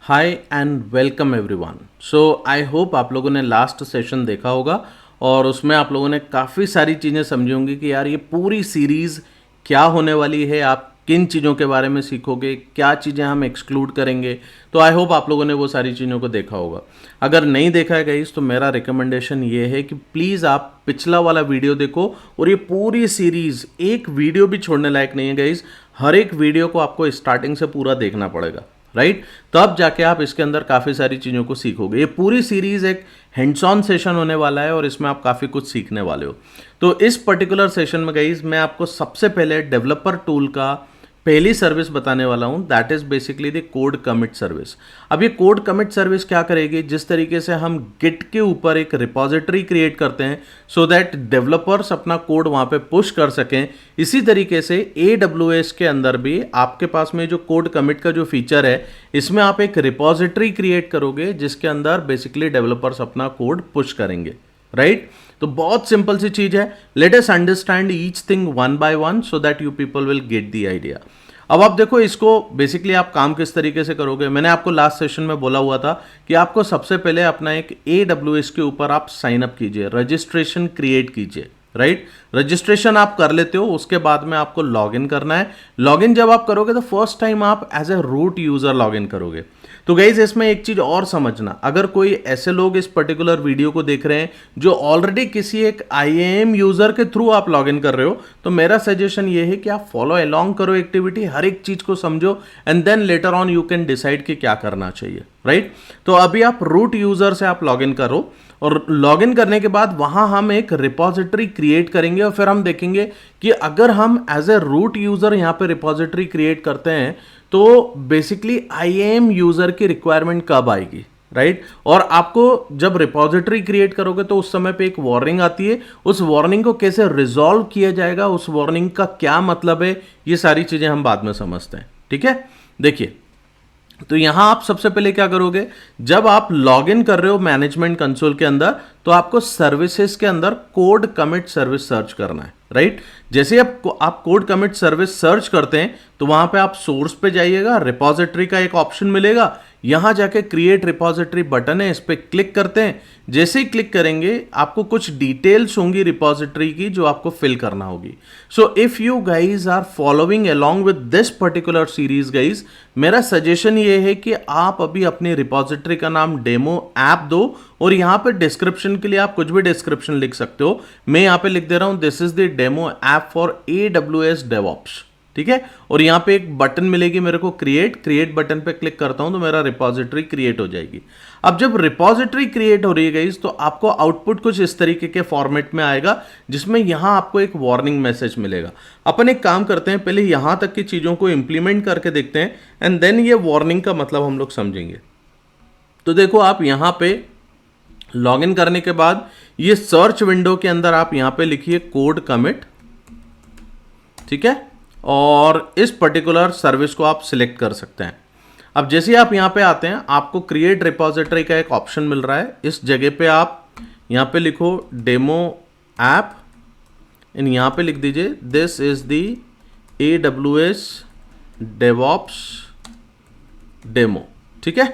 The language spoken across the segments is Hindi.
Hi and welcome everyone. So I hope आप लोगों ने लास्ट सेशन देखा होगा और उसमें आप लोगों ने काफ़ी सारी चीज़ें समझी होंगी कि यार ये पूरी सीरीज़ क्या होने वाली है, आप किन चीज़ों के बारे में सीखोगे, क्या चीज़ें हम एक्सक्लूड करेंगे। तो आई होप आप लोगों ने वो सारी चीज़ों को देखा होगा। अगर नहीं देखा है गाइस तो मेरा रिकमेंडेशन ये है कि प्लीज़ आप पिछला वाला वीडियो देखो और ये पूरी सीरीज़ एक वीडियो भी छोड़ने लायक नहीं है गाइस। हर एक वीडियो को आपको स्टार्टिंग से पूरा देखना पड़ेगा, राइट। तब जाके आप इसके अंदर काफ़ी सारी चीज़ों को सीखोगे। ये पूरी सीरीज़ एक हैंड्स ऑन सेशन होने वाला है और इसमें आप काफ़ी कुछ सीखने वाले हो। तो इस पर्टिकुलर सेशन में गाइस मैं आपको सबसे पहले डेवलपर टूल का पहली सर्विस बताने वाला हूं, that is basically the code commit service. अब ये कोड कमिट सर्विस क्या करेगी, जिस तरीके से हम गिट के ऊपर एक रिपॉजिटरी क्रिएट करते हैं सो दैट डेवलपर्स अपना कोड वहां पे पुश कर सकें, इसी तरीके से AWS के अंदर भी आपके पास में जो कोड कमिट का जो फीचर है, इसमें आप एक रिपॉजिटरी क्रिएट करोगे जिसके अंदर बेसिकली डेवलपर्स अपना कोड पुश करेंगे, राइट। तो बहुत सिंपल सी चीज है। Let us understand each thing one by one so that you people will get the idea. अब आप देखो इसको बेसिकली आप काम किस तरीके से करोगे। मैंने आपको लास्ट सेशन में बोला हुआ था कि आपको सबसे पहले अपना एक AWS के ऊपर आप साइन अप कीजिए, रजिस्ट्रेशन क्रिएट कीजिए, राइट। रजिस्ट्रेशन आप कर लेते हो, उसके बाद में आपको लॉगिन करना है। लॉगिन जब आप करोगे तो फर्स्ट टाइम आप as a root user login करोगे। तो गाइज इसमें एक चीज और समझना, अगर कोई ऐसे लोग इस पर्टिकुलर वीडियो को देख रहे हैं जो ऑलरेडी किसी एक IAM यूजर के थ्रू आप लॉगिन कर रहे हो, तो मेरा सजेशन ये है कि आप फॉलो अलोंग करो एक्टिविटी, हर एक चीज को समझो and then later on you can decide कि क्या करना चाहिए, राइट। तो अभी आप रूट यूजर से आप लॉगिन करो और लॉगिन करने के बाद वहां हम एक रिपॉजिटरी क्रिएट करेंगे और फिर हम देखेंगे कि अगर हम एज ए रूट यूजर यहां पे रिपॉजिटरी क्रिएट करते हैं तो बेसिकली IAM यूजर की रिक्वायरमेंट कब आएगी, राइट। और आपको जब रिपॉजिटरी क्रिएट करोगे तो उस समय पे एक वार्निंग आती है, उस वार्निंग को कैसे रिजॉल्व किया जाएगा, उस वार्निंग का क्या मतलब है, ये सारी चीजें हम बाद में समझते हैं, ठीक है। देखिए, तो यहां आप सबसे पहले क्या करोगे, जब आप लॉगिन कर रहे हो मैनेजमेंट कंसोल के अंदर तो आपको सर्विसेज के अंदर कोड कमिट सर्विस सर्च करना है, राइट। जैसे आप कोड कमिट सर्विस सर्च करते हैं तो वहां पे आप सोर्स पे जाइएगा, रिपॉजिटरी का एक ऑप्शन मिलेगा, यहां जाके क्रिएट रिपॉजिटरी बटन है, इस पे क्लिक करते हैं। जैसे ही क्लिक करेंगे आपको कुछ डिटेल्स होंगी रिपॉजिटरी की जो आपको फिल करना होगी। So if you guys are following along with this particular series guys, मेरा सजेशन ये है कि आप अभी अपनी रिपॉजिटरी का नाम डेमो ऐप दो और यहां पे डिस्क्रिप्शन के लिए आप कुछ भी डिस्क्रिप्शन लिख सकते हो। मैं यहां पे लिख दे रहा हूं this is the demo app for AWS DevOps, ठीक है। और यहां पे एक बटन मिलेगी मेरे को, क्रिएट बटन पे क्लिक करता हूं तो मेरा रिपॉजिटरी क्रिएट हो जाएगी। अब जब रिपॉजिटरी क्रिएट हो रही है गाइस तो आपको आउटपुट कुछ इस तरीके के फॉर्मेट में आएगा जिसमें यहां आपको एक वार्निंग मैसेज मिलेगा। अपन एक काम करते हैं, पहले यहां तक की चीजों को इंप्लीमेंट करके देखते हैं एंड देन ये वार्निंग का मतलब हम लोग समझेंगे। तो देखो, आप यहां पे लॉगिन करने के बाद ये सर्च विंडो के अंदर आप यहां पे लिखिए कोड कमिट, ठीक है, और इस पर्टिकुलर सर्विस को आप सिलेक्ट कर सकते हैं। अब जैसे आप यहां पे आते हैं आपको क्रिएट रिपॉजिटरी का एक ऑप्शन मिल रहा है, इस जगह पे आप यहां पे लिखो डेमो ऐप एंड यहां पे लिख दीजिए this is the AWS DevOps demo, ठीक है,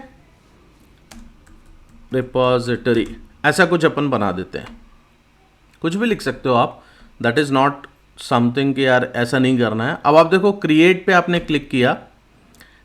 रिपॉजिटरी, ऐसा कुछ अपन बना देते हैं। कुछ भी लिख सकते हो आप, दैट इज नॉट समथिंग कि यार ऐसा नहीं करना है। अब आप देखो क्रिएट पे आपने क्लिक किया,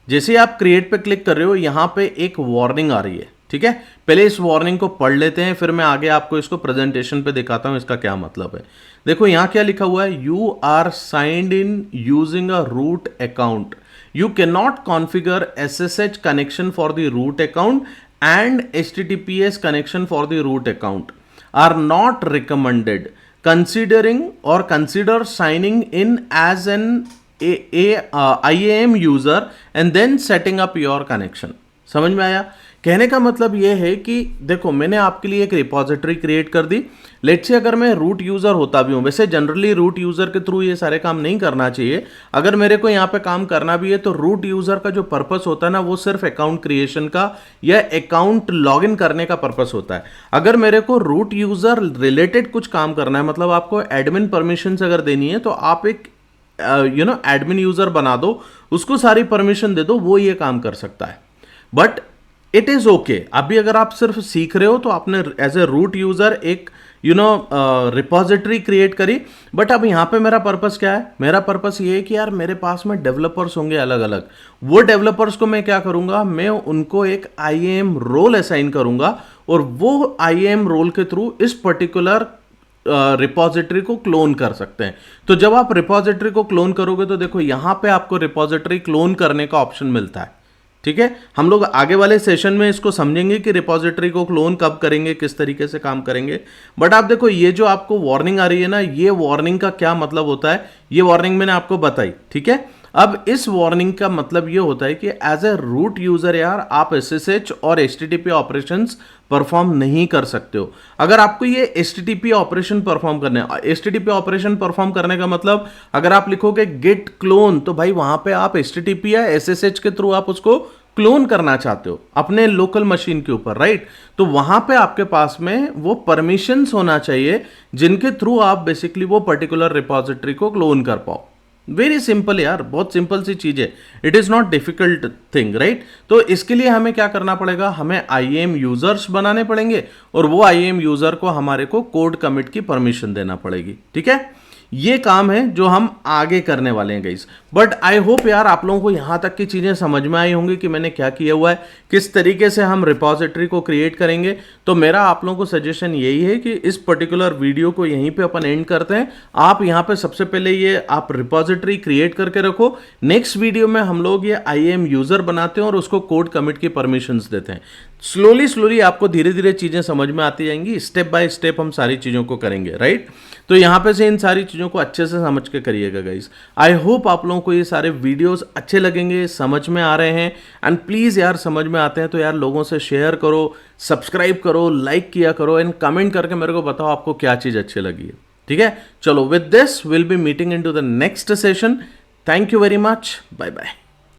जैसे आप क्रिएट पे क्लिक कर रहे हो यहां पे एक वार्निंग आ रही है, ठीक है। पहले इस वार्निंग को पढ़ लेते हैं, फिर मैं आगे आपको इसको प्रेजेंटेशन पे दिखाता हूं इसका क्या मतलब है। देखो यहां क्या लिखा हुआ है, you are signed in using a root account, you can not configure SSH connection for the root account and HTTPS connection for the root account are not recommended. Consider signing in as an IAM user and then setting up your connection. समझ में आया? कहने का मतलब यह है कि देखो मैंने आपके लिए एक रिपॉजिटरी क्रिएट कर दी। लेट्स से अगर मैं रूट यूजर होता भी हूं, वैसे जनरली रूट यूजर के थ्रू ये सारे काम नहीं करना चाहिए, अगर मेरे को यहाँ पे काम करना भी है तो रूट यूजर का जो पर्पस होता है ना वो सिर्फ अकाउंट क्रिएशन का या अकाउंट लॉगिन करने का पर्पस होता है। अगर मेरे को रूट यूजर रिलेटेड कुछ काम करना है, मतलब आपको एडमिन परमिशन अगर देनी है तो आप एक एडमिन यूजर बना दो, उसको सारी परमिशन दे दो, वो ये काम कर सकता है। But it is okay. अभी अगर आप सिर्फ सीख रहे हो तो आपने एज ए रूट यूजर एक रिपोजिटरी क्रिएट करी, बट अब यहाँ पे मेरा पर्पस क्या है? मेरा पर्पस ये है कि यार मेरे पास में डेवलपर्स होंगे अलग अलग, वो डेवलपर्स को मैं क्या करूंगा, मैं उनको एक IAM रोल असाइन करूंगा और वो IAM रोल के थ्रू इस पर्टिकुलर रिपोजिटरी को क्लोन कर सकते हैं। तो जब आप रिपोजिटरी को क्लोन करोगे तो देखो यहां पे आपको रिपोजिटरी क्लोन करने का ऑप्शन मिलता है। ठीक है, हम लोग आगे वाले सेशन में इसको समझेंगे कि रिपोजिटरी को क्लोन कब करेंगे, किस तरीके से काम करेंगे। बट आप देखो ये जो आपको वार्निंग आ रही है ना, ये वार्निंग का क्या मतलब होता है, ये वार्निंग मैंने आपको बताई। ठीक है, अब इस वार्निंग का मतलब ये होता है कि एज ए रूट यूजर यार आप SSH और HTTP ऑपरेशंस परफॉर्म नहीं कर सकते हो। अगर आपको ये HTTP ऑपरेशन परफॉर्म करने हैं, HTTP ऑपरेशन परफॉर्म करने का मतलब अगर आप लिखोगे गिट क्लोन, तो भाई वहां पे आप HTTP या SSH के थ्रू आप उसको क्लोन करना चाहते हो अपने लोकल मशीन के ऊपर, राइट? तो वहां पे आपके पास में वो परमिशंस होना चाहिए जिनके थ्रू आप बेसिकली वो पर्टिकुलर रिपोजिटरी को क्लोन कर पाओ। वेरी सिंपल यार, बहुत सिंपल सी चीज है, it is not difficult thing, right? तो इसके लिए हमें क्या करना पड़ेगा, हमें IAM यूजर्स बनाने पड़ेंगे और वो IAM यूजर को हमारे को कोड कमिट की परमिशन देना पड़ेगी। ठीक है, ये काम है जो हम आगे करने वाले हैं गाइस। बट आई होप यार आप लोगों को यहां तक की चीजें समझ में आई होंगी कि मैंने क्या किया हुआ है, किस तरीके से हम रिपोजिटरी को क्रिएट करेंगे। तो मेरा आप लोगों को सजेशन यही है कि इस पर्टिकुलर वीडियो को यहीं पे अपन एंड करते हैं। आप यहां पे सबसे पहले ये आप रिपोजिटरी क्रिएट करके रखो, नेक्स्ट वीडियो में हम लोग ये IAM यूजर बनाते हैं और उसको कोड कमिट की परमिशंस देते हैं। स्लोली आपको धीरे धीरे चीजें समझ में आती जाएंगी, स्टेप बाय स्टेप हम सारी चीजों को करेंगे, राइट? तो यहां पे से इन सारी चीजों को अच्छे से समझ के करिएगा गाइस। आई होप आप लोगों को ये सारे वीडियोस अच्छे लगेंगे, समझ में आ रहे हैं। एंड प्लीज यार समझ में आते हैं तो यार लोगों से शेयर करो, सब्सक्राइब करो, लाइक किया करो एंड कमेंट करके मेरे को बताओ आपको क्या चीज अच्छी लगी है। ठीक है, चलो with this will be meeting in to the next session. Thank you very much, bye bye.